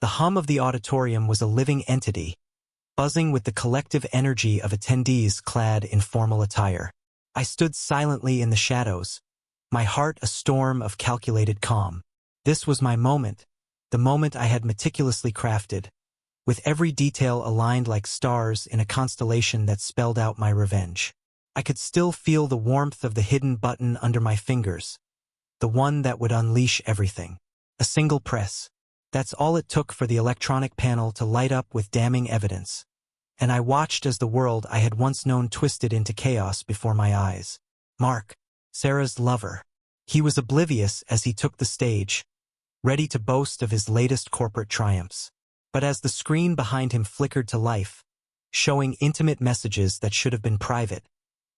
The hum of the auditorium was a living entity, buzzing with the collective energy of attendees clad in formal attire. I stood silently in the shadows, my heart a storm of calculated calm. This was my moment, the moment I had meticulously crafted, with every detail aligned like stars in a constellation that spelled out my revenge. I could still feel the warmth of the hidden button under my fingers, the one that would unleash everything. A single press. That's all it took for the electronic panel to light up with damning evidence. And I watched as the world I had once known twisted into chaos before my eyes. Mark, Sarah's lover. He was oblivious as he took the stage, ready to boast of his latest corporate triumphs. But as the screen behind him flickered to life, showing intimate messages that should have been private,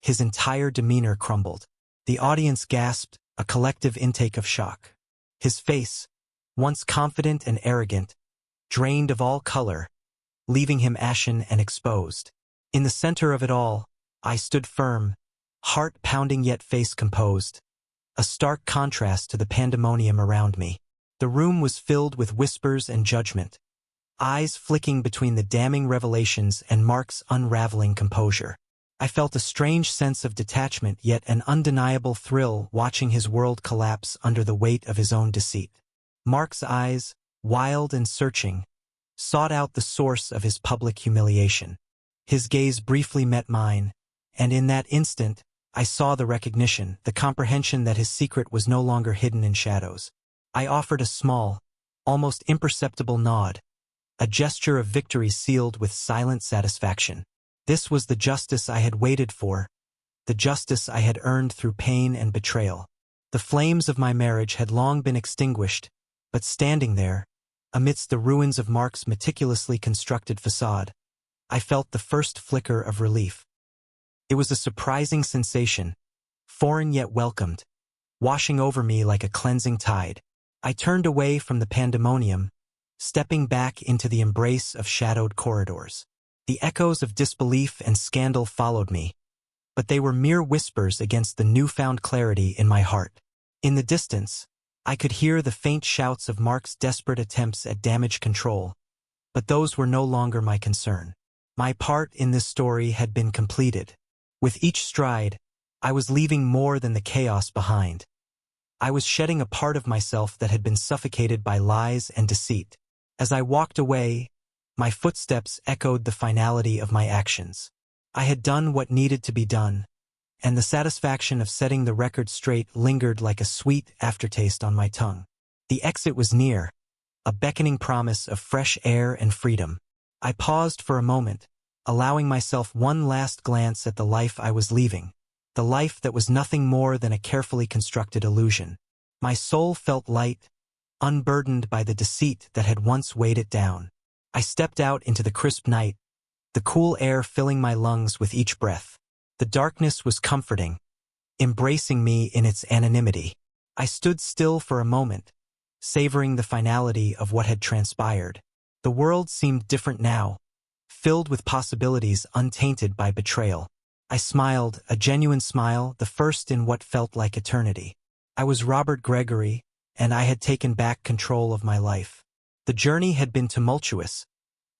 his entire demeanor crumbled. The audience gasped, a collective intake of shock. His face, once confident and arrogant, drained of all color, leaving him ashen and exposed. In the center of it all, I stood firm, heart pounding yet face composed, a stark contrast to the pandemonium around me. The room was filled with whispers and judgment, eyes flicking between the damning revelations and Mark's unraveling composure. I felt a strange sense of detachment yet an undeniable thrill watching his world collapse under the weight of his own deceit. Mark's eyes, wild and searching, sought out the source of his public humiliation. His gaze briefly met mine, and in that instant, I saw the recognition, the comprehension that his secret was no longer hidden in shadows. I offered a small, almost imperceptible nod, a gesture of victory sealed with silent satisfaction. This was the justice I had waited for, the justice I had earned through pain and betrayal. The flames of my marriage had long been extinguished, but standing there, amidst the ruins of Mark's meticulously constructed facade, I felt the first flicker of relief. It was a surprising sensation, foreign yet welcomed, washing over me like a cleansing tide. I turned away from the pandemonium, stepping back into the embrace of shadowed corridors. The echoes of disbelief and scandal followed me, but they were mere whispers against the newfound clarity in my heart. In the distance, I could hear the faint shouts of Mark's desperate attempts at damage control, but those were no longer my concern. My part in this story had been completed. With each stride, I was leaving more than the chaos behind. I was shedding a part of myself that had been suffocated by lies and deceit. As I walked away, my footsteps echoed the finality of my actions. I had done what needed to be done, and the satisfaction of setting the record straight lingered like a sweet aftertaste on my tongue. The exit was near, a beckoning promise of fresh air and freedom. I paused for a moment, allowing myself one last glance at the life I was leaving, the life that was nothing more than a carefully constructed illusion. My soul felt light, unburdened by the deceit that had once weighed it down. I stepped out into the crisp night, the cool air filling my lungs with each breath. The darkness was comforting, embracing me in its anonymity. I stood still for a moment, savoring the finality of what had transpired. The world seemed different now, filled with possibilities untainted by betrayal. I smiled, a genuine smile, the first in what felt like eternity. I was Robert Gregory, and I had taken back control of my life. The journey had been tumultuous,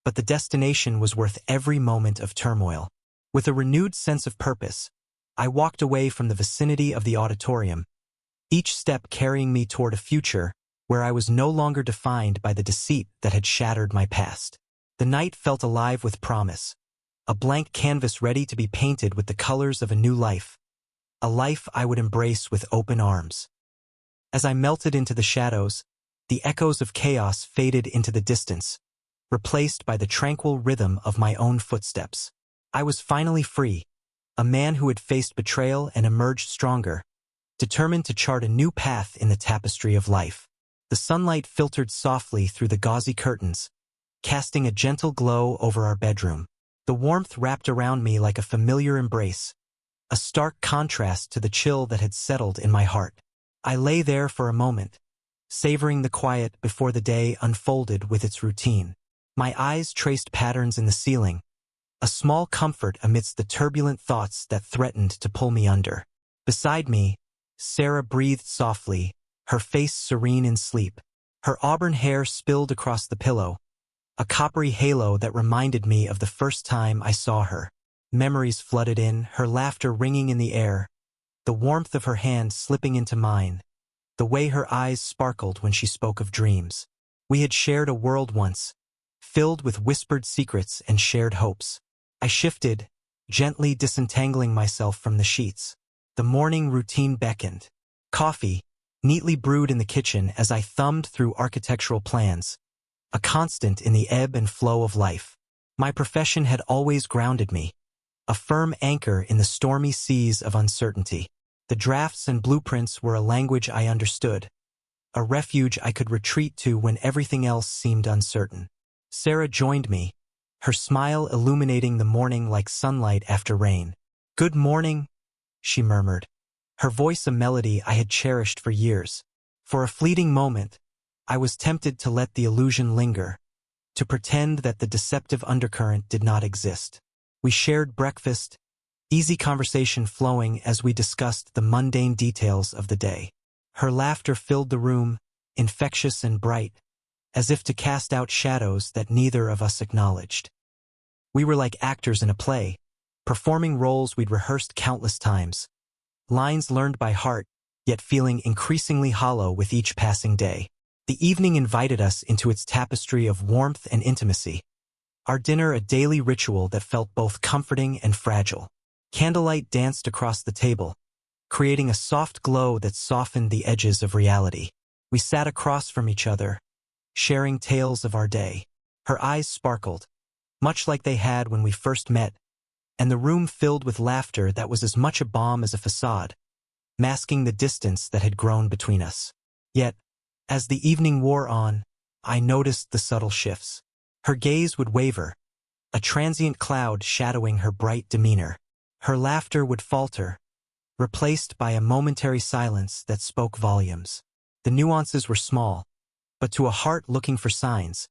but the destination was worth every moment of turmoil. With a renewed sense of purpose, I walked away from the vicinity of the auditorium, each step carrying me toward a future where I was no longer defined by the deceit that had shattered my past. The night felt alive with promise, a blank canvas ready to be painted with the colors of a new life, a life I would embrace with open arms. As I melted into the shadows, the echoes of chaos faded into the distance, replaced by the tranquil rhythm of my own footsteps. I was finally free, a man who had faced betrayal and emerged stronger, determined to chart a new path in the tapestry of life. The sunlight filtered softly through the gauzy curtains, casting a gentle glow over our bedroom. The warmth wrapped around me like a familiar embrace, a stark contrast to the chill that had settled in my heart. I lay there for a moment, savoring the quiet before the day unfolded with its routine. My eyes traced patterns in the ceiling, a small comfort amidst the turbulent thoughts that threatened to pull me under. Beside me, Sarah breathed softly, her face serene in sleep. Her auburn hair spilled across the pillow, a coppery halo that reminded me of the first time I saw her. Memories flooded in, her laughter ringing in the air, the warmth of her hand slipping into mine, the way her eyes sparkled when she spoke of dreams. We had shared a world once, filled with whispered secrets and shared hopes. I shifted, gently disentangling myself from the sheets. The morning routine beckoned. Coffee, neatly brewed in the kitchen as I thumbed through architectural plans, a constant in the ebb and flow of life. My profession had always grounded me, a firm anchor in the stormy seas of uncertainty. The drafts and blueprints were a language I understood, a refuge I could retreat to when everything else seemed uncertain. Sarah joined me, her smile illuminating the morning like sunlight after rain. "Good morning," she murmured, her voice a melody I had cherished for years. For a fleeting moment, I was tempted to let the illusion linger, to pretend that the deceptive undercurrent did not exist. We shared breakfast, easy conversation flowing as we discussed the mundane details of the day. Her laughter filled the room, infectious and bright, as if to cast out shadows that neither of us acknowledged. We were like actors in a play, performing roles we'd rehearsed countless times, lines learned by heart, yet feeling increasingly hollow with each passing day. The evening invited us into its tapestry of warmth and intimacy, our dinner a daily ritual that felt both comforting and fragile. Candlelight danced across the table, creating a soft glow that softened the edges of reality. We sat across from each other, sharing tales of our day. Her eyes sparkled, much like they had when we first met, and the room filled with laughter that was as much a balm as a facade, masking the distance that had grown between us. Yet, as the evening wore on, I noticed the subtle shifts. Her gaze would waver, a transient cloud shadowing her bright demeanor. Her laughter would falter, replaced by a momentary silence that spoke volumes. The nuances were small, but to a heart looking for signs,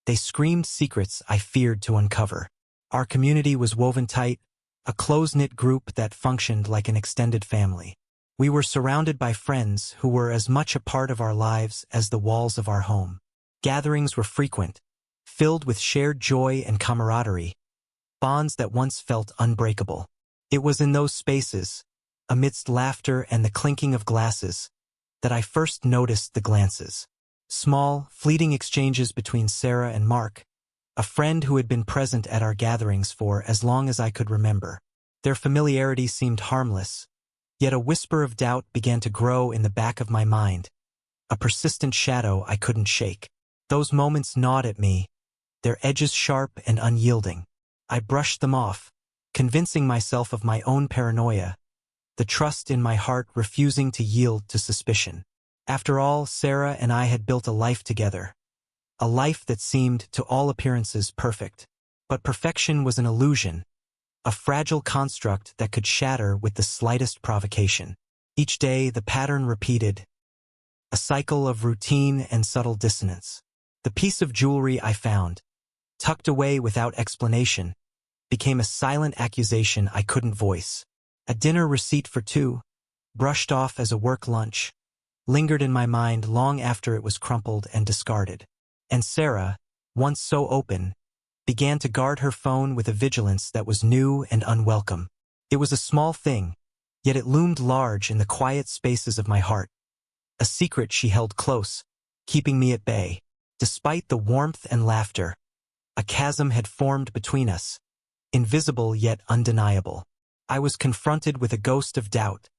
they screamed secrets I feared to uncover. Our community was woven tight, a close-knit group that functioned like an extended family. We were surrounded by friends who were as much a part of our lives as the walls of our home. Gatherings were frequent, filled with shared joy and camaraderie, bonds that once felt unbreakable. It was in those spaces, amidst laughter and the clinking of glasses, that I first noticed the glances. Small, fleeting exchanges between Sarah and Mark, a friend who had been present at our gatherings for as long as I could remember. Their familiarity seemed harmless, yet a whisper of doubt began to grow in the back of my mind, a persistent shadow I couldn't shake. Those moments gnawed at me, their edges sharp and unyielding. I brushed them off, convincing myself of my own paranoia, the trust in my heart refusing to yield to suspicion. After all, Sarah and I had built a life together, a life that seemed to all appearances perfect. But perfection was an illusion, a fragile construct that could shatter with the slightest provocation. Each day the pattern repeated, a cycle of routine and subtle dissonance. The piece of jewelry I found, tucked away without explanation, became a silent accusation I couldn't voice. A dinner receipt for two, brushed off as a work lunch, lingered in my mind long after it was crumpled and discarded. And Sarah, once so open, began to guard her phone with a vigilance that was new and unwelcome. It was a small thing, yet it loomed large in the quiet spaces of my heart. A secret she held close, keeping me at bay. Despite the warmth and laughter, a chasm had formed between us, invisible yet undeniable. I was confronted with a ghost of doubt,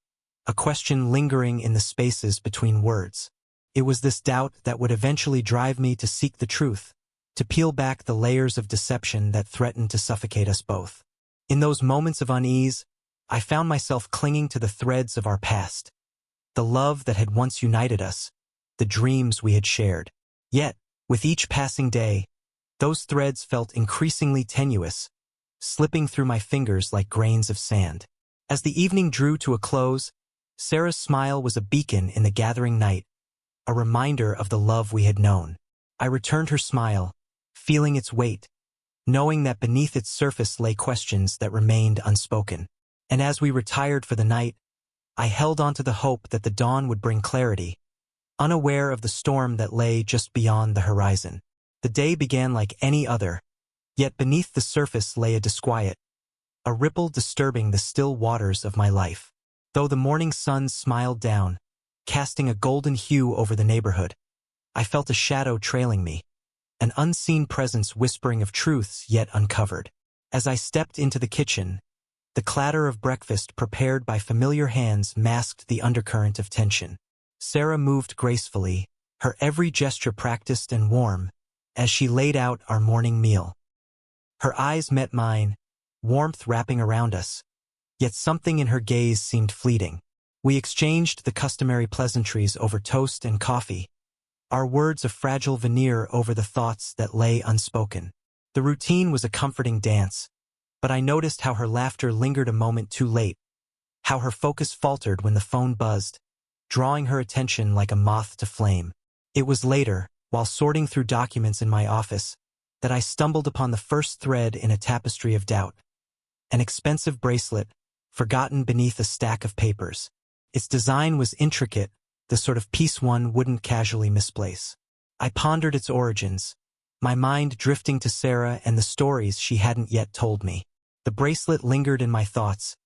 a question lingering in the spaces between words. It was this doubt that would eventually drive me to seek the truth, to peel back the layers of deception that threatened to suffocate us both. In those moments of unease, I found myself clinging to the threads of our past, the love that had once united us, the dreams we had shared. Yet, with each passing day, those threads felt increasingly tenuous, slipping through my fingers like grains of sand. As the evening drew to a close, Sarah's smile was a beacon in the gathering night, a reminder of the love we had known. I returned her smile, feeling its weight, knowing that beneath its surface lay questions that remained unspoken. And as we retired for the night, I held on to the hope that the dawn would bring clarity, unaware of the storm that lay just beyond the horizon. The day began like any other, yet beneath the surface lay a disquiet, a ripple disturbing the still waters of my life. Though the morning sun smiled down, casting a golden hue over the neighborhood, I felt a shadow trailing me, an unseen presence whispering of truths yet uncovered. As I stepped into the kitchen, the clatter of breakfast prepared by familiar hands masked the undercurrent of tension. Sarah moved gracefully, her every gesture practiced and warm, as she laid out our morning meal. Her eyes met mine, warmth wrapping around us, yet something in her gaze seemed fleeting. We exchanged the customary pleasantries over toast and coffee, our words a fragile veneer over the thoughts that lay unspoken. The routine was a comforting dance, but I noticed how her laughter lingered a moment too late, how her focus faltered when the phone buzzed, drawing her attention like a moth to flame. It was later, while sorting through documents in my office, that I stumbled upon the first thread in a tapestry of doubt. An expensive bracelet, forgotten beneath a stack of papers. Its design was intricate, the sort of piece one wouldn't casually misplace. I pondered its origins, my mind drifting to Sarah and the stories she hadn't yet told me. The bracelet lingered in my thoughts,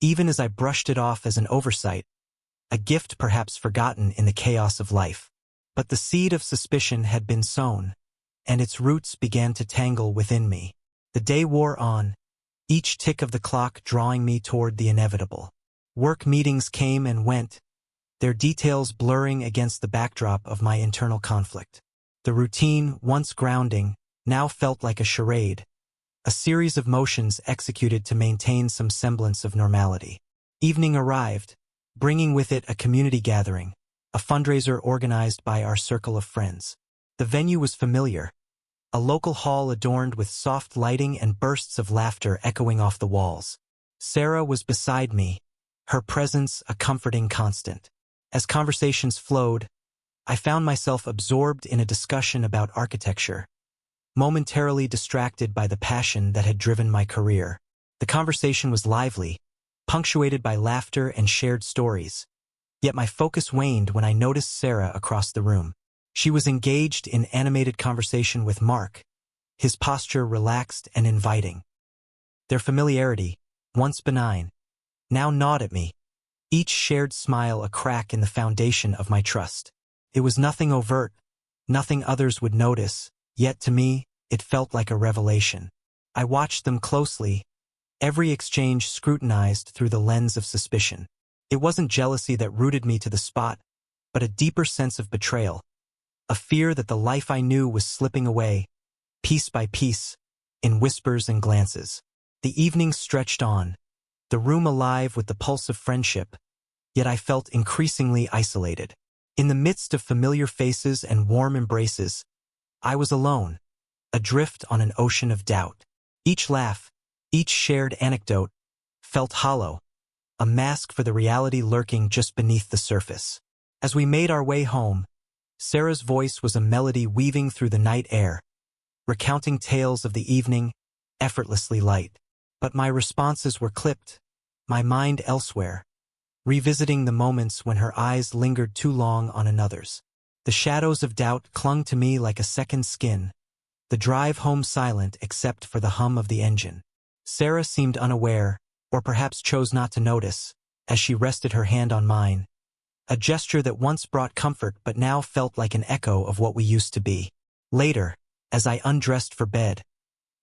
even as I brushed it off as an oversight, a gift perhaps forgotten in the chaos of life. But the seed of suspicion had been sown, and its roots began to tangle within me. The day wore on, each tick of the clock drawing me toward the inevitable. Work meetings came and went, their details blurring against the backdrop of my internal conflict. The routine, once grounding, now felt like a charade, a series of motions executed to maintain some semblance of normality. Evening arrived, bringing with it a community gathering, a fundraiser organized by our circle of friends. The venue was familiar, a local hall adorned with soft lighting and bursts of laughter echoing off the walls. Sarah was beside me, her presence a comforting constant. As conversations flowed, I found myself absorbed in a discussion about architecture, momentarily distracted by the passion that had driven my career. The conversation was lively, punctuated by laughter and shared stories. Yet my focus waned when I noticed Sarah across the room. She was engaged in animated conversation with Mark, his posture relaxed and inviting. Their familiarity, once benign, now gnawed at me, each shared smile a crack in the foundation of my trust. It was nothing overt, nothing others would notice, yet to me, it felt like a revelation. I watched them closely, every exchange scrutinized through the lens of suspicion. It wasn't jealousy that rooted me to the spot, but a deeper sense of betrayal, a fear that the life I knew was slipping away, piece by piece, in whispers and glances. The evening stretched on, the room alive with the pulse of friendship, yet I felt increasingly isolated. In the midst of familiar faces and warm embraces, I was alone, adrift on an ocean of doubt. Each laugh, each shared anecdote, felt hollow, a mask for the reality lurking just beneath the surface. As we made our way home, Sarah's voice was a melody weaving through the night air, recounting tales of the evening, effortlessly light. But my responses were clipped, my mind elsewhere, revisiting the moments when her eyes lingered too long on another's. The shadows of doubt clung to me like a second skin, the drive home silent except for the hum of the engine. Sarah seemed unaware, or perhaps chose not to notice, as she rested her hand on mine, a gesture that once brought comfort but now felt like an echo of what we used to be. Later, as I undressed for bed,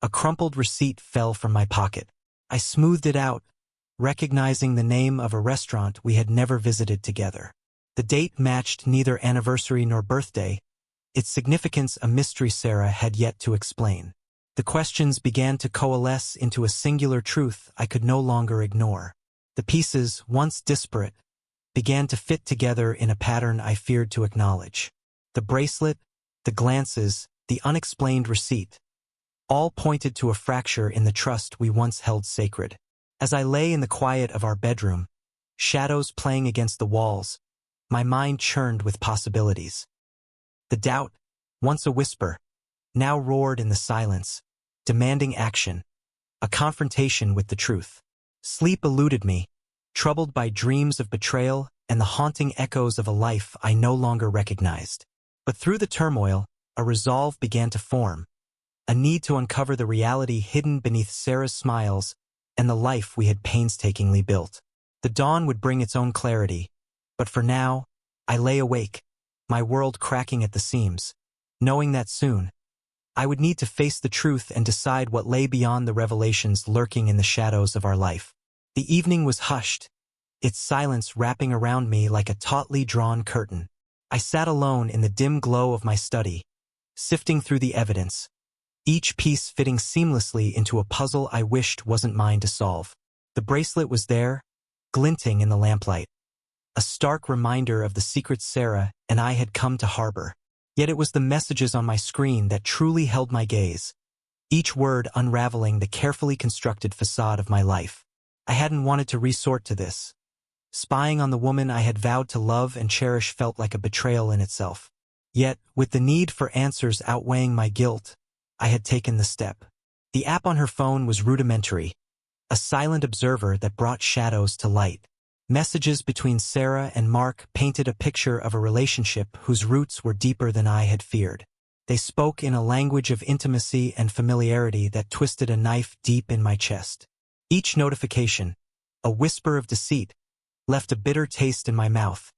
a crumpled receipt fell from my pocket. I smoothed it out, recognizing the name of a restaurant we had never visited together. The date matched neither anniversary nor birthday, its significance a mystery Sarah had yet to explain. The questions began to coalesce into a singular truth I could no longer ignore. The pieces, once disparate, began to fit together in a pattern I feared to acknowledge. The bracelet, the glances, the unexplained receipt, all pointed to a fracture in the trust we once held sacred. As I lay in the quiet of our bedroom, shadows playing against the walls, my mind churned with possibilities. The doubt, once a whisper, now roared in the silence, demanding action, a confrontation with the truth. Sleep eluded me, troubled by dreams of betrayal and the haunting echoes of a life I no longer recognized. But through the turmoil, a resolve began to form, a need to uncover the reality hidden beneath Sarah's smiles and the life we had painstakingly built. The dawn would bring its own clarity, but for now, I lay awake, my world cracking at the seams, knowing that soon, I would need to face the truth and decide what lay beyond the revelations lurking in the shadows of our life. The evening was hushed, its silence wrapping around me like a tautly drawn curtain. I sat alone in the dim glow of my study, sifting through the evidence, each piece fitting seamlessly into a puzzle I wished wasn't mine to solve. The bracelet was there, glinting in the lamplight, a stark reminder of the secrets Sarah and I had come to harbor. Yet it was the messages on my screen that truly held my gaze, each word unraveling the carefully constructed facade of my life. I hadn't wanted to resort to this. Spying on the woman I had vowed to love and cherish felt like a betrayal in itself. Yet, with the need for answers outweighing my guilt, I had taken the step. The app on her phone was rudimentary, a silent observer that brought shadows to light. Messages between Sarah and Mark painted a picture of a relationship whose roots were deeper than I had feared. They spoke in a language of intimacy and familiarity that twisted a knife deep in my chest. Each notification, a whisper of deceit, left a bitter taste in my mouth,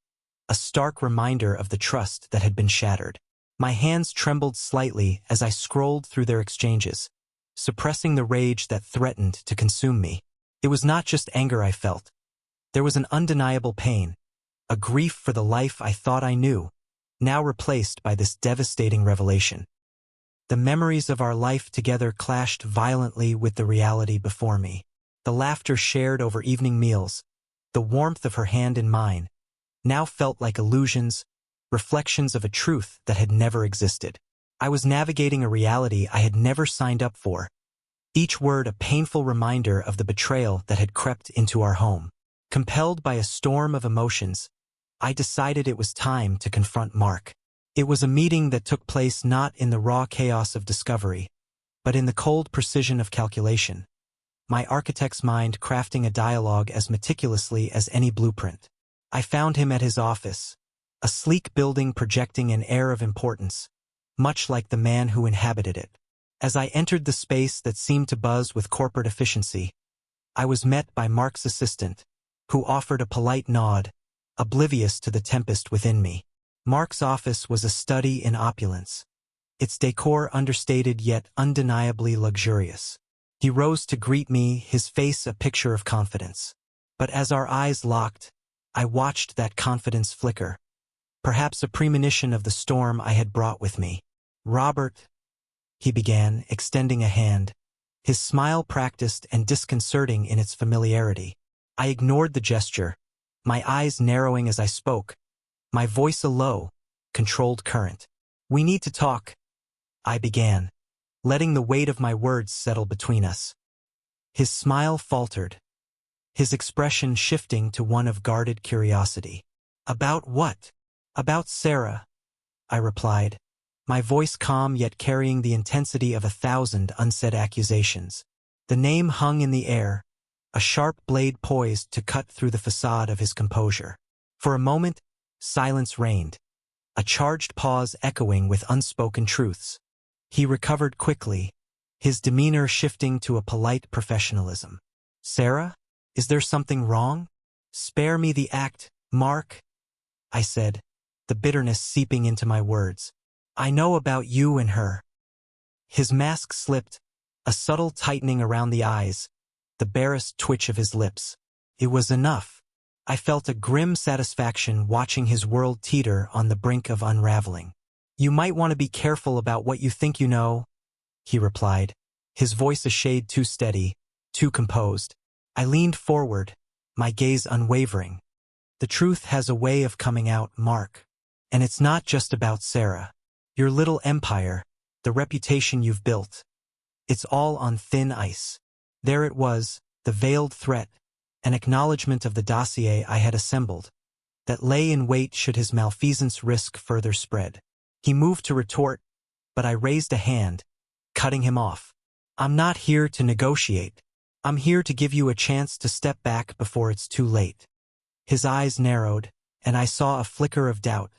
a stark reminder of the trust that had been shattered. My hands trembled slightly as I scrolled through their exchanges, suppressing the rage that threatened to consume me. It was not just anger I felt. There was an undeniable pain, a grief for the life I thought I knew, now replaced by this devastating revelation. The memories of our life together clashed violently with the reality before me. The laughter shared over evening meals, the warmth of her hand in mine, now felt like illusions, reflections of a truth that had never existed. I was navigating a reality I had never signed up for, each word a painful reminder of the betrayal that had crept into our home. Compelled by a storm of emotions, I decided it was time to confront Mark. It was a meeting that took place not in the raw chaos of discovery, but in the cold precision of calculation, my architect's mind crafting a dialogue as meticulously as any blueprint. I found him at his office, a sleek building projecting an air of importance, much like the man who inhabited it. As I entered the space that seemed to buzz with corporate efficiency, I was met by Mark's assistant, who offered a polite nod, oblivious to the tempest within me. Mark's office was a study in opulence, its decor understated yet undeniably luxurious. He rose to greet me, his face a picture of confidence. But as our eyes locked, I watched that confidence flicker, perhaps a premonition of the storm I had brought with me. "Robert," he began, extending a hand, his smile practiced and disconcerting in its familiarity. I ignored the gesture, my eyes narrowing as I spoke, my voice a low, controlled current. "We need to talk," I began, letting the weight of my words settle between us. His smile faltered, his expression shifting to one of guarded curiosity. "About what?" "About Sarah," I replied, my voice calm yet carrying the intensity of 1,000 unsaid accusations. The name hung in the air, a sharp blade poised to cut through the facade of his composure. For a moment, silence reigned, a charged pause echoing with unspoken truths. He recovered quickly, his demeanor shifting to a polite professionalism. "Sarah, is there something wrong?" "Spare me the act, Mark," I said, the bitterness seeping into my words. "I know about you and her." His mask slipped, a subtle tightening around the eyes, the barest twitch of his lips. It was enough. I felt a grim satisfaction watching his world teeter on the brink of unraveling. "You might want to be careful about what you think you know," he replied, his voice a shade too steady, too composed. I leaned forward, my gaze unwavering. "The truth has a way of coming out, Mark. And it's not just about Sarah. Your little empire, the reputation you've built. It's all on thin ice." There it was, the veiled threat, an acknowledgement of the dossier I had assembled, that lay in wait should his malfeasance risk further spread. He moved to retort, but I raised a hand, cutting him off. "I'm not here to negotiate. I'm here to give you a chance to step back before it's too late." His eyes narrowed, and I saw a flicker of doubt,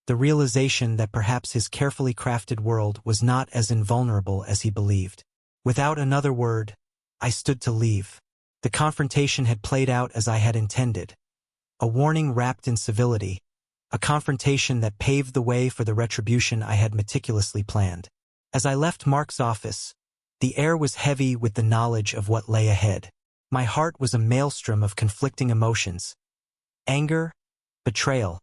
the realization that perhaps his carefully crafted world was not as invulnerable as he believed. Without another word, I stood to leave. The confrontation had played out as I had intended. A warning wrapped in civility, a confrontation that paved the way for the retribution I had meticulously planned. As I left Mark's office, the air was heavy with the knowledge of what lay ahead. My heart was a maelstrom of conflicting emotions. Anger, betrayal,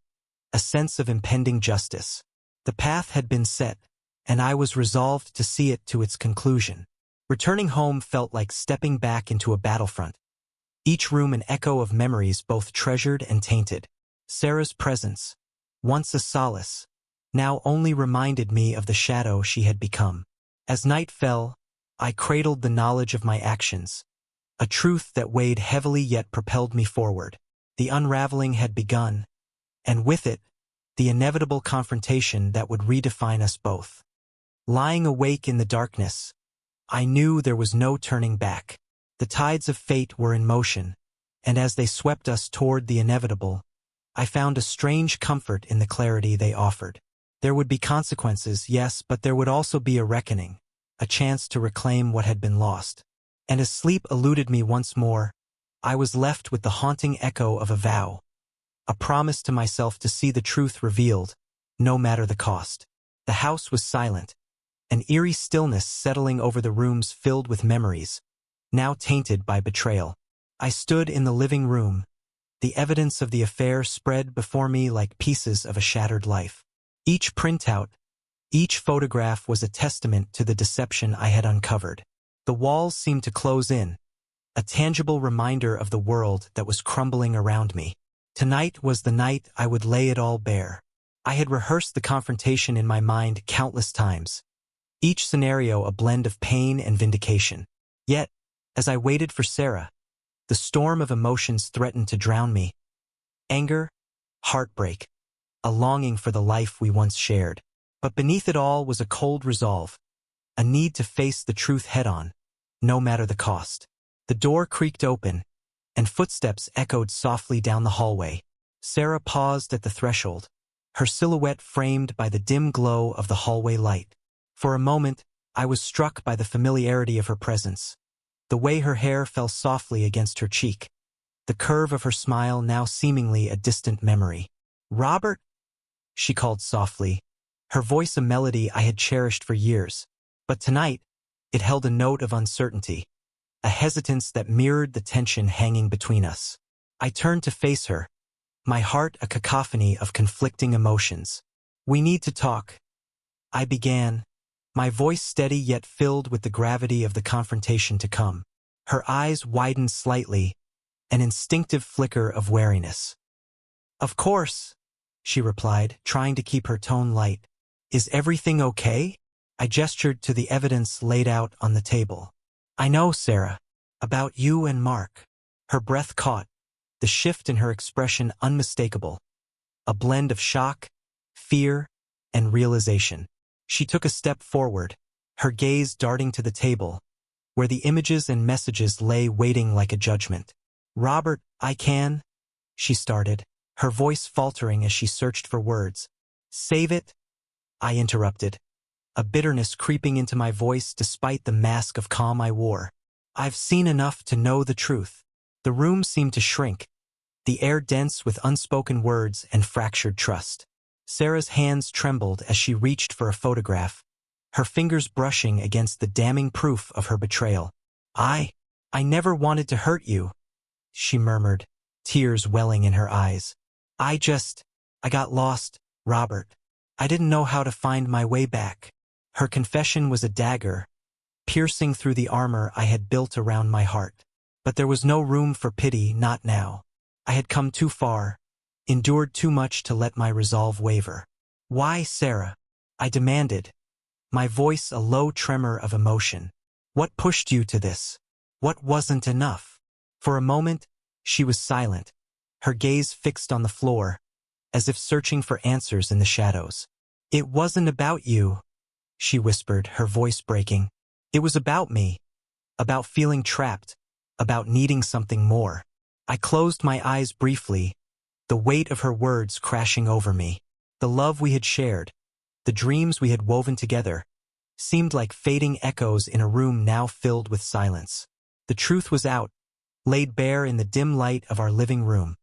a sense of impending justice. The path had been set, and I was resolved to see it to its conclusion. Returning home felt like stepping back into a battlefront. Each room an echo of memories both treasured and tainted. Sarah's presence, once a solace, now only reminded me of the shadow she had become. As night fell, I cradled the knowledge of my actions, a truth that weighed heavily yet propelled me forward. The unraveling had begun, and with it, the inevitable confrontation that would redefine us both. Lying awake in the darkness, I knew there was no turning back. The tides of fate were in motion, and as they swept us toward the inevitable, I found a strange comfort in the clarity they offered. There would be consequences, yes, but there would also be a reckoning, a chance to reclaim what had been lost. And as sleep eluded me once more, I was left with the haunting echo of a vow, a promise to myself to see the truth revealed, no matter the cost. The house was silent, an eerie stillness settling over the rooms filled with memories, now tainted by betrayal. I stood in the living room, the evidence of the affair spread before me like pieces of a shattered life. Each printout, each photograph was a testament to the deception I had uncovered. The walls seemed to close in, a tangible reminder of the world that was crumbling around me. Tonight was the night I would lay it all bare. I had rehearsed the confrontation in my mind countless times, each scenario a blend of pain and vindication. Yet, as I waited for Sarah, the storm of emotions threatened to drown me. Anger, heartbreak, a longing for the life we once shared. But beneath it all was a cold resolve, a need to face the truth head-on, no matter the cost. The door creaked open, and footsteps echoed softly down the hallway. Sarah paused at the threshold, her silhouette framed by the dim glow of the hallway light. For a moment, I was struck by the familiarity of her presence, the way her hair fell softly against her cheek, the curve of her smile now seemingly a distant memory. "Robert," she called softly, her voice a melody I had cherished for years. But tonight, it held a note of uncertainty, a hesitance that mirrored the tension hanging between us. I turned to face her, my heart a cacophony of conflicting emotions. "We need to talk," I began, my voice steady yet filled with the gravity of the confrontation to come. Her eyes widened slightly, an instinctive flicker of wariness. "Of course," she replied, trying to keep her tone light. "Is everything okay?" I gestured to the evidence laid out on the table. "I know, Sarah. About you and Mark." Her breath caught, the shift in her expression unmistakable, a blend of shock, fear, and realization. She took a step forward, her gaze darting to the table, where the images and messages lay waiting like a judgment. "Robert, I can," she started, her voice faltering as she searched for words. "Save it," I interrupted, a bitterness creeping into my voice despite the mask of calm I wore. "I've seen enough to know the truth." The room seemed to shrink, the air dense with unspoken words and fractured trust. Sarah's hands trembled as she reached for a photograph, her fingers brushing against the damning proof of her betrayal. I never wanted to hurt you," she murmured, tears welling in her eyes. I got lost, Robert. I didn't know how to find my way back." Her confession was a dagger, piercing through the armor I had built around my heart. But there was no room for pity, not now. I had come too far, endured too much to let my resolve waver. "Why, Sarah?" I demanded, my voice a low tremor of emotion. "What pushed you to this? What wasn't enough?" For a moment, she was silent, her gaze fixed on the floor, as if searching for answers in the shadows. "It wasn't about you," she whispered, her voice breaking. "It was about me, about feeling trapped, about needing something more." I closed my eyes briefly, the weight of her words crashing over me. The love we had shared, the dreams we had woven together, seemed like fading echoes in a room now filled with silence. The truth was out, laid bare in the dim light of our living room,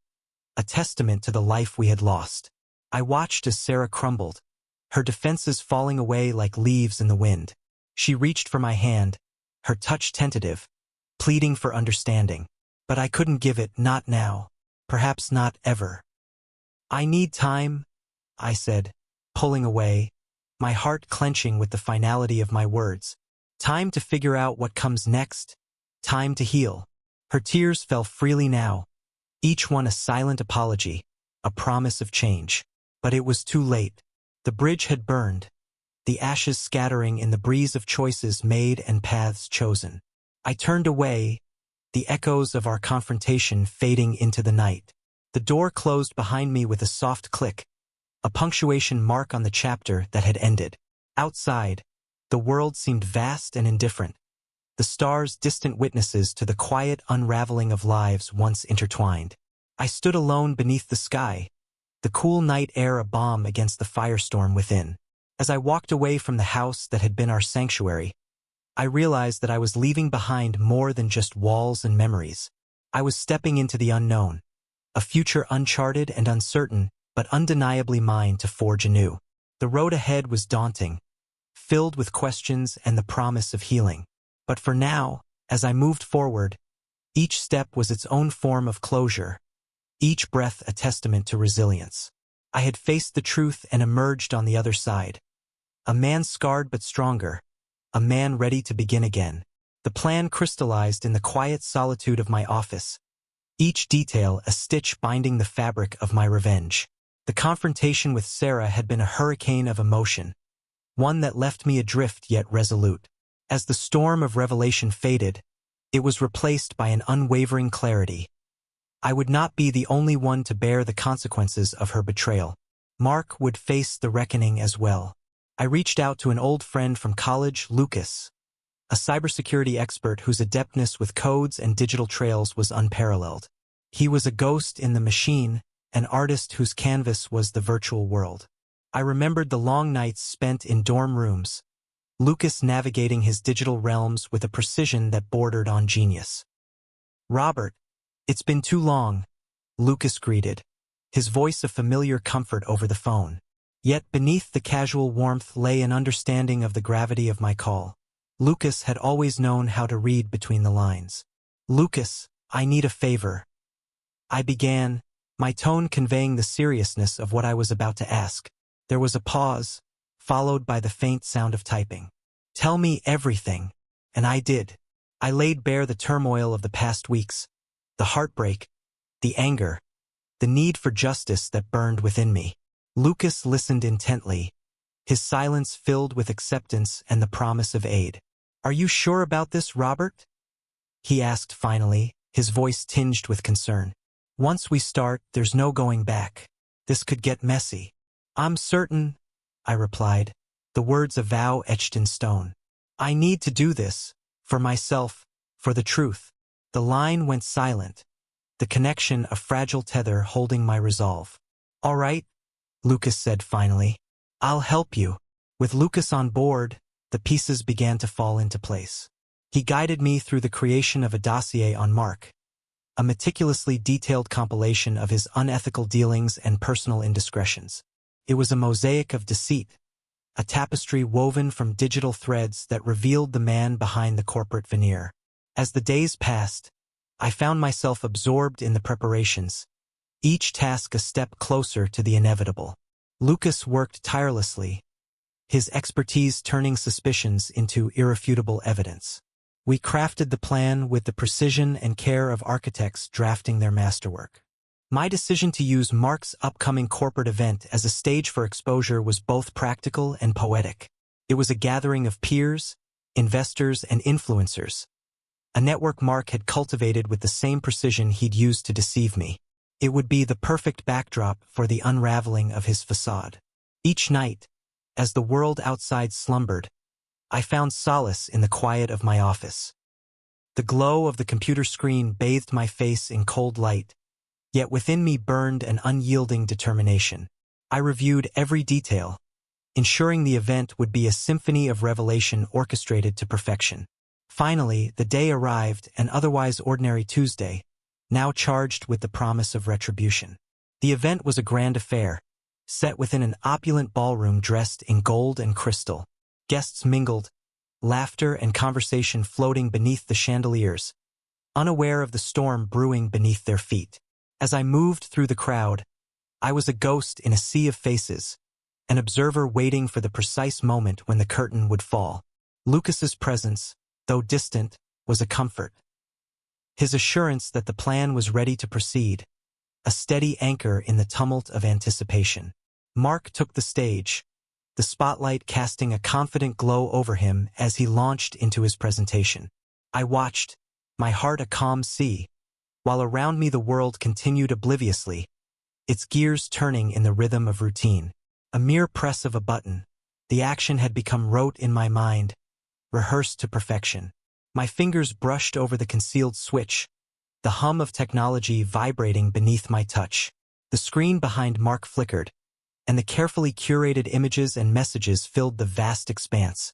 a testament to the life we had lost. I watched as Sarah crumbled, her defenses falling away like leaves in the wind. She reached for my hand, her touch tentative, pleading for understanding. But I couldn't give it, not now, perhaps not ever. "I need time," I said, pulling away, my heart clenching with the finality of my words. "Time to figure out what comes next, time to heal." Her tears fell freely now, each one a silent apology, a promise of change. But it was too late. The bridge had burned, the ashes scattering in the breeze of choices made and paths chosen. I turned away, the echoes of our confrontation fading into the night. The door closed behind me with a soft click, a punctuation mark on the chapter that had ended. Outside, the world seemed vast and indifferent, the stars distant witnesses to the quiet unraveling of lives once intertwined. I stood alone beneath the sky, the cool night air a balm against the firestorm within. As I walked away from the house that had been our sanctuary, I realized that I was leaving behind more than just walls and memories. I was stepping into the unknown, a future uncharted and uncertain, but undeniably mine to forge anew. The road ahead was daunting, filled with questions and the promise of healing. But for now, as I moved forward, each step was its own form of closure, each breath a testament to resilience. I had faced the truth and emerged on the other side. A man scarred but stronger, a man ready to begin again. The plan crystallized in the quiet solitude of my office, each detail a stitch binding the fabric of my revenge. The confrontation with Sarah had been a hurricane of emotion, one that left me adrift yet resolute. As the storm of revelation faded, it was replaced by an unwavering clarity. I would not be the only one to bear the consequences of her betrayal. Mark would face the reckoning as well. I reached out to an old friend from college, Lucas, a cybersecurity expert whose adeptness with codes and digital trails was unparalleled. He was a ghost in the machine, an artist whose canvas was the virtual world. I remembered the long nights spent in dorm rooms, Lucas navigating his digital realms with a precision that bordered on genius. "Robert, it's been too long," Lucas greeted, his voice a familiar comfort over the phone. Yet beneath the casual warmth lay an understanding of the gravity of my call. Lucas had always known how to read between the lines. "Lucas, I need a favor," I began, my tone conveying the seriousness of what I was about to ask. There was a pause, followed by the faint sound of typing. "Tell me everything," and I did. I laid bare the turmoil of the past weeks, the heartbreak, the anger, the need for justice that burned within me. Lucas listened intently, his silence filled with acceptance and the promise of aid. "Are you sure about this, Robert?" he asked finally, his voice tinged with concern. "Once we start, there's no going back. This could get messy." "I'm certain," I replied, the words a vow etched in stone. "I need to do this, for myself, for the truth." The line went silent, the connection a fragile tether holding my resolve. "All right," Lucas said finally. "I'll help you." With Lucas on board, the pieces began to fall into place. He guided me through the creation of a dossier on Mark, a meticulously detailed compilation of his unethical dealings and personal indiscretions. It was a mosaic of deceit, a tapestry woven from digital threads that revealed the man behind the corporate veneer. As the days passed, I found myself absorbed in the preparations, each task a step closer to the inevitable. Lucas worked tirelessly, his expertise turning suspicions into irrefutable evidence. We crafted the plan with the precision and care of architects drafting their masterwork. My decision to use Mark's upcoming corporate event as a stage for exposure was both practical and poetic. It was a gathering of peers, investors, and influencers, a network Mark had cultivated with the same precision he'd used to deceive me. It would be the perfect backdrop for the unraveling of his facade. Each night, as the world outside slumbered, I found solace in the quiet of my office. The glow of the computer screen bathed my face in cold light, Yet within me burned an unyielding determination. I reviewed every detail, ensuring the event would be a symphony of revelation orchestrated to perfection. Finally, the day arrived, an otherwise ordinary Tuesday, now charged with the promise of retribution. The event was a grand affair, set within an opulent ballroom dressed in gold and crystal. Guests mingled, laughter and conversation floating beneath the chandeliers, unaware of the storm brewing beneath their feet. As I moved through the crowd, I was a ghost in a sea of faces, an observer waiting for the precise moment when the curtain would fall. Lucas's presence, though distant, was a comfort. His assurance that the plan was ready to proceed, a steady anchor in the tumult of anticipation. Mark took the stage, the spotlight casting a confident glow over him as he launched into his presentation. I watched, my heart a calm sea, while around me the world continued obliviously, its gears turning in the rhythm of routine. A mere press of a button, the action had become rote in my mind, rehearsed to perfection. My fingers brushed over the concealed switch, the hum of technology vibrating beneath my touch. The screen behind Mark flickered, and the carefully curated images and messages filled the vast expanse,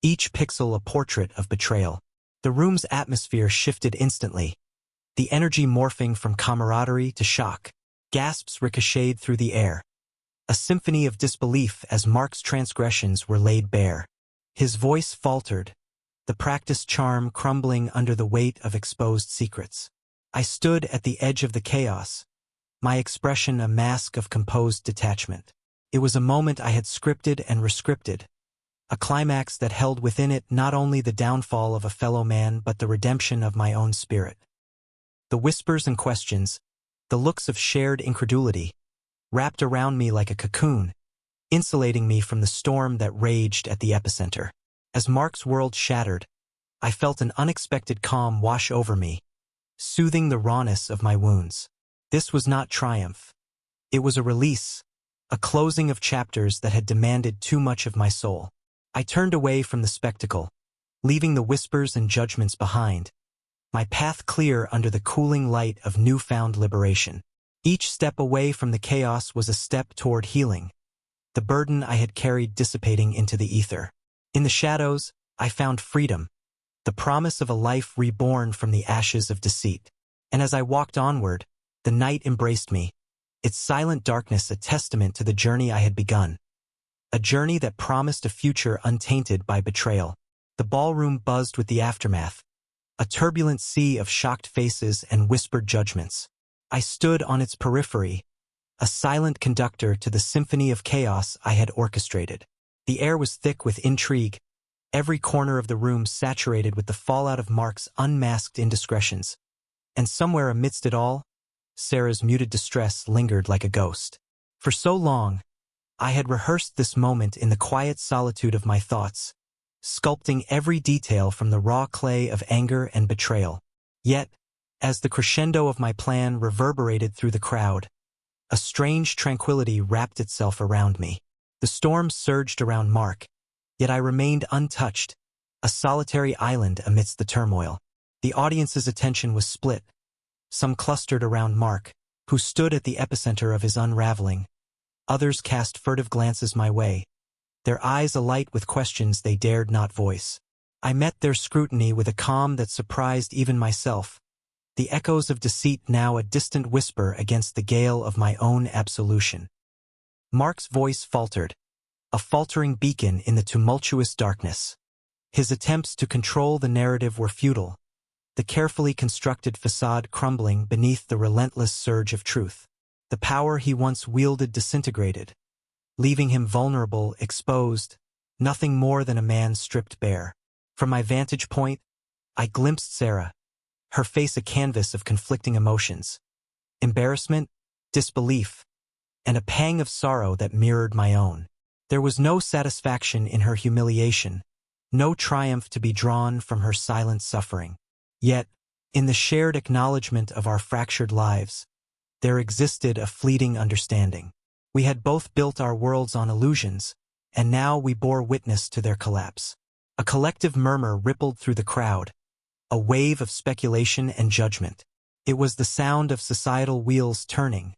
each pixel a portrait of betrayal. The room's atmosphere shifted instantly, the energy morphing from camaraderie to shock. Gasps ricocheted through the air, a symphony of disbelief as Mark's transgressions were laid bare. His voice faltered, the practiced charm crumbling under the weight of exposed secrets. I stood at the edge of the chaos, my expression a mask of composed detachment. It was a moment I had scripted and rescripted, a climax that held within it not only the downfall of a fellow man but the redemption of my own spirit. The whispers and questions, the looks of shared incredulity, wrapped around me like a cocoon, insulating me from the storm that raged at the epicenter. As Mark's world shattered, I felt an unexpected calm wash over me, soothing the rawness of my wounds. This was not triumph. It was a release, a closing of chapters that had demanded too much of my soul. I turned away from the spectacle, leaving the whispers and judgments behind, my path clear under the cooling light of newfound liberation. Each step away from the chaos was a step toward healing, the burden I had carried dissipating into the ether. In the shadows, I found freedom, the promise of a life reborn from the ashes of deceit. And as I walked onward, the night embraced me, its silent darkness a testament to the journey I had begun, a journey that promised a future untainted by betrayal. The ballroom buzzed with the aftermath, a turbulent sea of shocked faces and whispered judgments. I stood on its periphery, a silent conductor to the symphony of chaos I had orchestrated. The air was thick with intrigue, every corner of the room saturated with the fallout of Mark's unmasked indiscretions. And somewhere amidst it all, Sarah's muted distress lingered like a ghost. For so long, I had rehearsed this moment in the quiet solitude of my thoughts, sculpting every detail from the raw clay of anger and betrayal. Yet, as the crescendo of my plan reverberated through the crowd, a strange tranquility wrapped itself around me. The storm surged around Mark, yet I remained untouched, a solitary island amidst the turmoil. The audience's attention was split. Some clustered around Mark, who stood at the epicenter of his unraveling. Others cast furtive glances my way, their eyes alight with questions they dared not voice. I met their scrutiny with a calm that surprised even myself, the echoes of deceit now a distant whisper against the gale of my own absolution. Mark's voice faltered, a faltering beacon in the tumultuous darkness. His attempts to control the narrative were futile, the carefully constructed facade crumbling beneath the relentless surge of truth. The power he once wielded disintegrated, leaving him vulnerable, exposed, nothing more than a man stripped bare. From my vantage point, I glimpsed Sarah, her face a canvas of conflicting emotions, embarrassment, disbelief, and a pang of sorrow that mirrored my own. There was no satisfaction in her humiliation, no triumph to be drawn from her silent suffering. Yet, in the shared acknowledgement of our fractured lives, there existed a fleeting understanding. We had both built our worlds on illusions, and now we bore witness to their collapse. A collective murmur rippled through the crowd, a wave of speculation and judgment. It was the sound of societal wheels turning,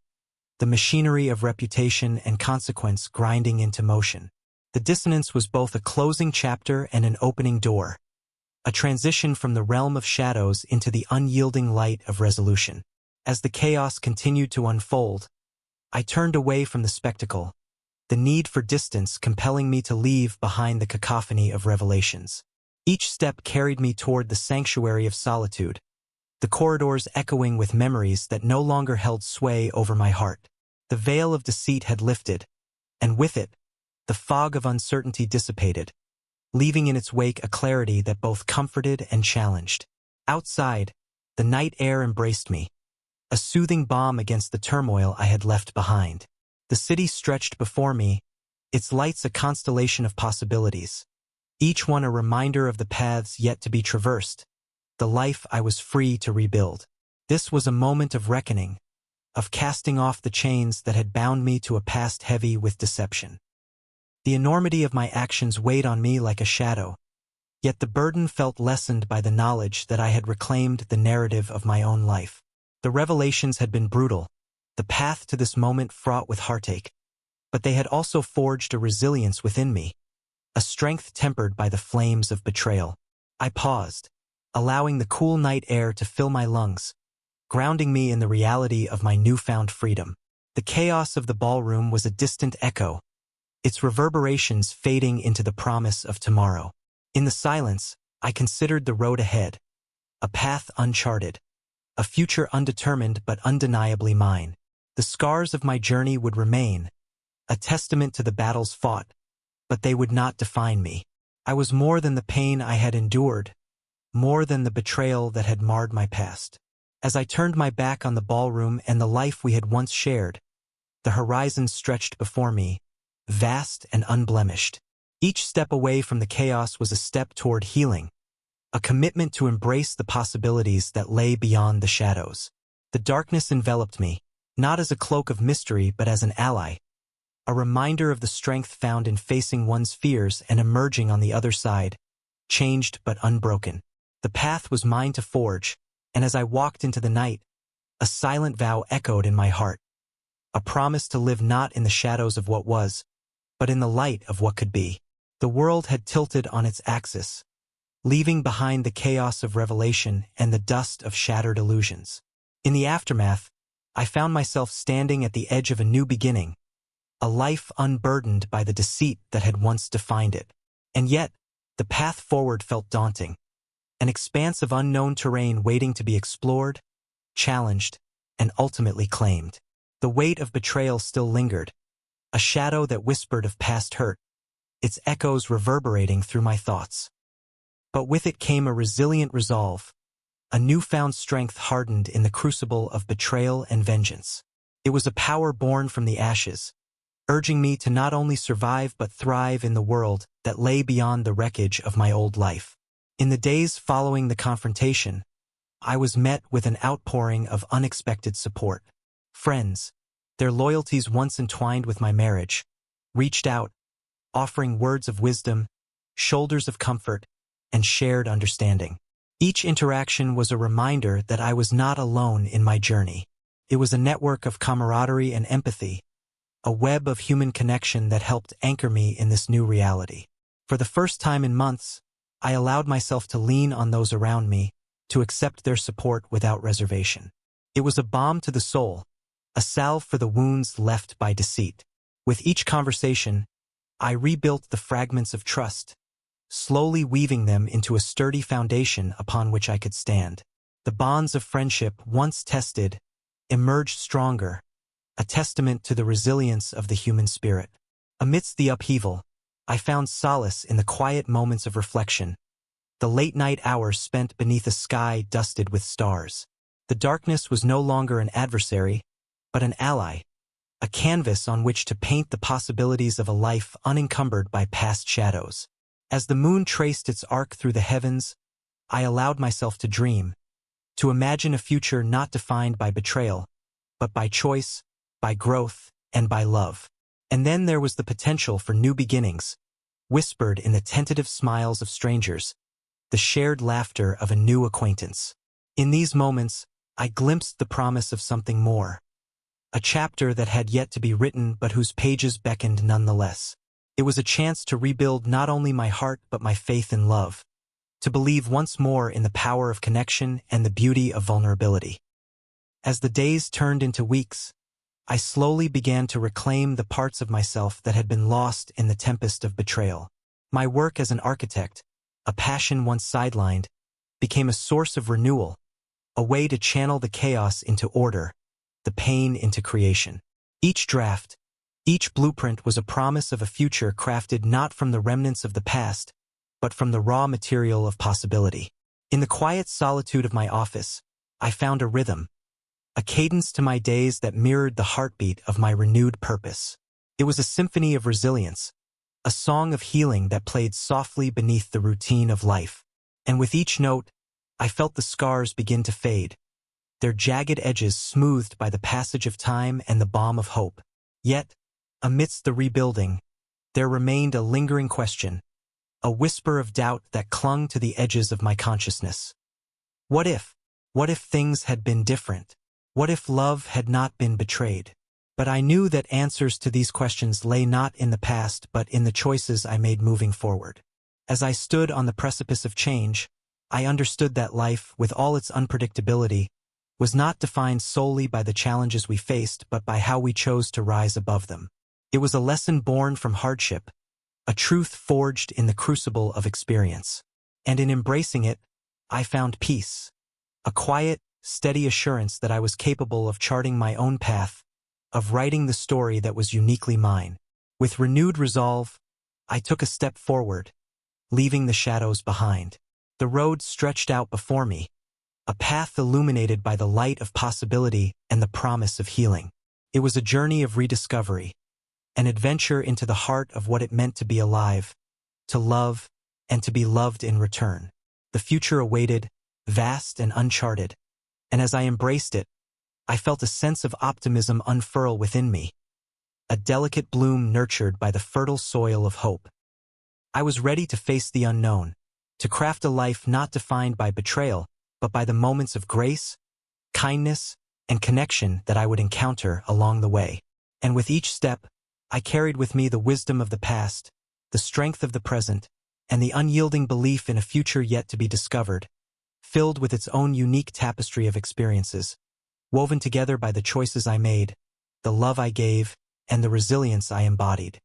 the machinery of reputation and consequence grinding into motion. The dissonance was both a closing chapter and an opening door, a transition from the realm of shadows into the unyielding light of resolution. As the chaos continued to unfold, I turned away from the spectacle, the need for distance compelling me to leave behind the cacophony of revelations. Each step carried me toward the sanctuary of solitude, the corridors echoing with memories that no longer held sway over my heart. The veil of deceit had lifted, and with it, the fog of uncertainty dissipated, leaving in its wake a clarity that both comforted and challenged. Outside, the night air embraced me, a soothing balm against the turmoil I had left behind. The city stretched before me, its lights a constellation of possibilities, each one a reminder of the paths yet to be traversed, the life I was free to rebuild. This was a moment of reckoning, of casting off the chains that had bound me to a past heavy with deception. The enormity of my actions weighed on me like a shadow, yet the burden felt lessened by the knowledge that I had reclaimed the narrative of my own life. The revelations had been brutal, the path to this moment fraught with heartache, but they had also forged a resilience within me, a strength tempered by the flames of betrayal. I paused, allowing the cool night air to fill my lungs, grounding me in the reality of my newfound freedom. The chaos of the ballroom was a distant echo, its reverberations fading into the promise of tomorrow. In the silence, I considered the road ahead, a path uncharted, a future undetermined but undeniably mine. The scars of my journey would remain, a testament to the battles fought, but they would not define me. I was more than the pain I had endured, more than the betrayal that had marred my past. As I turned my back on the ballroom and the life we had once shared, the horizon stretched before me, vast and unblemished. Each step away from the chaos was a step toward healing, a commitment to embrace the possibilities that lay beyond the shadows. The darkness enveloped me, not as a cloak of mystery but as an ally, a reminder of the strength found in facing one's fears and emerging on the other side, changed but unbroken. The path was mine to forge, and as I walked into the night, a silent vow echoed in my heart, a promise to live not in the shadows of what was, but in the light of what could be. The world had tilted on its axis, leaving behind the chaos of revelation and the dust of shattered illusions. In the aftermath, I found myself standing at the edge of a new beginning, a life unburdened by the deceit that had once defined it. And yet, the path forward felt daunting, an expanse of unknown terrain waiting to be explored, challenged, and ultimately claimed. The weight of betrayal still lingered, a shadow that whispered of past hurt, its echoes reverberating through my thoughts. But with it came a resilient resolve, a newfound strength hardened in the crucible of betrayal and vengeance. It was a power born from the ashes, urging me to not only survive but thrive in the world that lay beyond the wreckage of my old life. In the days following the confrontation, I was met with an outpouring of unexpected support. Friends, their loyalties once entwined with my marriage, reached out, offering words of wisdom, shoulders of comfort, and shared understanding. Each interaction was a reminder that I was not alone in my journey. It was a network of camaraderie and empathy, a web of human connection that helped anchor me in this new reality. For the first time in months, I allowed myself to lean on those around me, to accept their support without reservation. It was a balm to the soul, a salve for the wounds left by deceit. With each conversation, I rebuilt the fragments of trust, slowly weaving them into a sturdy foundation upon which I could stand. The bonds of friendship, once tested, emerged stronger, a testament to the resilience of the human spirit. Amidst the upheaval, I found solace in the quiet moments of reflection, the late-night hours spent beneath a sky dusted with stars. The darkness was no longer an adversary, but an ally, a canvas on which to paint the possibilities of a life unencumbered by past shadows. As the moon traced its arc through the heavens, I allowed myself to dream, to imagine a future not defined by betrayal, but by choice, by growth, and by love. And then there was the potential for new beginnings, whispered in the tentative smiles of strangers, the shared laughter of a new acquaintance. In these moments, I glimpsed the promise of something more. A chapter that had yet to be written but whose pages beckoned nonetheless. It was a chance to rebuild not only my heart but my faith in love, to believe once more in the power of connection and the beauty of vulnerability. As the days turned into weeks, I slowly began to reclaim the parts of myself that had been lost in the tempest of betrayal. My work as an architect, a passion once sidelined, became a source of renewal, a way to channel the chaos into order, the pain into creation. Each draft, each blueprint was a promise of a future crafted not from the remnants of the past, but from the raw material of possibility. In the quiet solitude of my office, I found a rhythm, a cadence to my days that mirrored the heartbeat of my renewed purpose. It was a symphony of resilience, a song of healing that played softly beneath the routine of life. And with each note, I felt the scars begin to fade, their jagged edges smoothed by the passage of time and the balm of hope. Yet, amidst the rebuilding, there remained a lingering question, a whisper of doubt that clung to the edges of my consciousness. What if? What if things had been different? What if love had not been betrayed? But I knew that answers to these questions lay not in the past but in the choices I made moving forward. As I stood on the precipice of change, I understood that life, with all its unpredictability, was not defined solely by the challenges we faced but by how we chose to rise above them. It was a lesson born from hardship, a truth forged in the crucible of experience. And in embracing it, I found peace, a quiet, steady assurance that I was capable of charting my own path, of writing the story that was uniquely mine. With renewed resolve, I took a step forward, leaving the shadows behind. The road stretched out before me, a path illuminated by the light of possibility and the promise of healing. It was a journey of rediscovery, an adventure into the heart of what it meant to be alive, to love, and to be loved in return. The future awaited, vast and uncharted, and as I embraced it, I felt a sense of optimism unfurl within me, a delicate bloom nurtured by the fertile soil of hope. I was ready to face the unknown, to craft a life not defined by betrayal, but by the moments of grace, kindness, and connection that I would encounter along the way. And with each step, I carried with me the wisdom of the past, the strength of the present, and the unyielding belief in a future yet to be discovered, filled with its own unique tapestry of experiences, woven together by the choices I made, the love I gave, and the resilience I embodied.